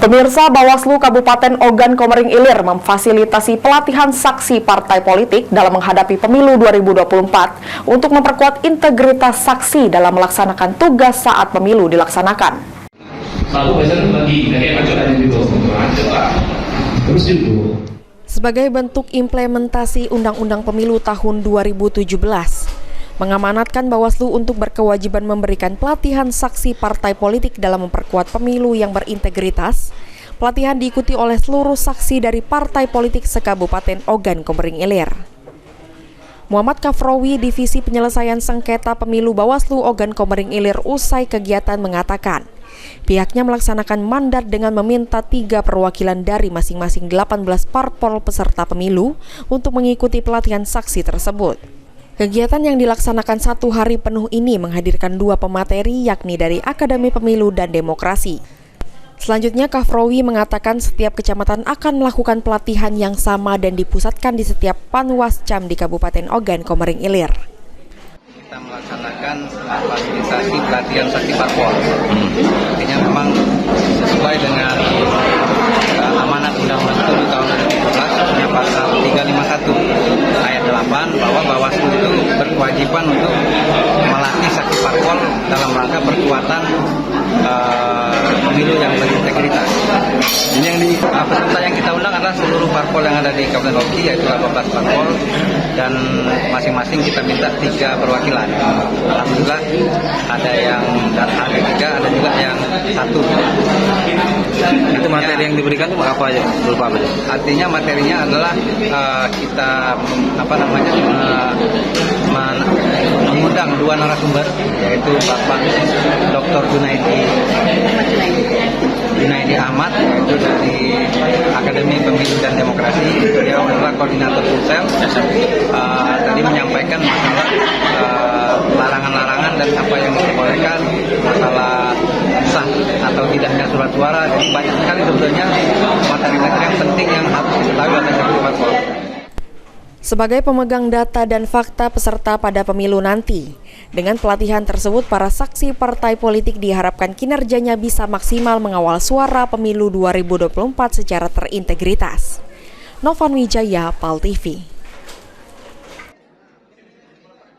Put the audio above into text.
Pemirsa, Bawaslu Kabupaten Ogan Komering Ilir memfasilitasi pelatihan saksi partai politik dalam menghadapi pemilu 2024 untuk memperkuat integritas saksi dalam melaksanakan tugas saat pemilu dilaksanakan. Sebagai bentuk implementasi Undang-Undang Pemilu tahun 2017, mengamanatkan Bawaslu untuk berkewajiban memberikan pelatihan saksi partai politik dalam memperkuat pemilu yang berintegritas. Pelatihan diikuti oleh seluruh saksi dari partai politik se-Kabupaten Ogan Komering Ilir. Muhammad Kafrowi, Divisi Penyelesaian Sengketa Pemilu Bawaslu Ogan Komering Ilir usai kegiatan mengatakan, pihaknya melaksanakan mandat dengan meminta 3 perwakilan dari masing-masing 18 parpol peserta pemilu untuk mengikuti pelatihan saksi tersebut. Kegiatan yang dilaksanakan 1 hari penuh ini menghadirkan 2 pemateri, yakni dari Akademi Pemilu dan Demokrasi. Selanjutnya, Kafrowi mengatakan setiap kecamatan akan melakukan pelatihan yang sama dan dipusatkan di setiap Panwascam di Kabupaten Ogan Komering Ilir. Kita melaksanakan fasilitasi pelatihan saksi parpol. Artinya memang sesuai dengan amanat Undang-Undang 7 tahun 2017 pasal 351 ayat 8 bahwa Bawaslu itu berkewajiban untuk melatih saksi parpol dalam rangka perkuatan pemilu yang berintegritas. Ini yang peserta yang kita undang adalah seluruh parpol yang ada di Kabupaten Oki, yaitu 18 parpol, dan masing-masing kita minta 3 perwakilan. Alhamdulillah ada yang ada 3, ada juga yang 1. Itu materi yang diberikan itu apa aja? Berupa apa aja? Artinya materinya adalah kita mengundang 2 narasumber, yaitu Bapak Dr. Junaidi Ahmad, yaitu dari Akademi Pemilu dan Demokrasi. Beliau adalah koordinator Sulsel. Tadi menyampaikan masalah larangan-larangan dan apa yang diperbolehkan, masalah sah atau tidaknya surat suara. Jadi banyak sekali sebetulnya materi-materi yang penting yang harus diketahui oleh saksi parpol. Sebagai pemegang data dan fakta peserta pada pemilu nanti, dengan pelatihan tersebut para saksi partai politik diharapkan kinerjanya bisa maksimal mengawal suara pemilu 2024 secara terintegritas. Novan Wijaya, PAL TV.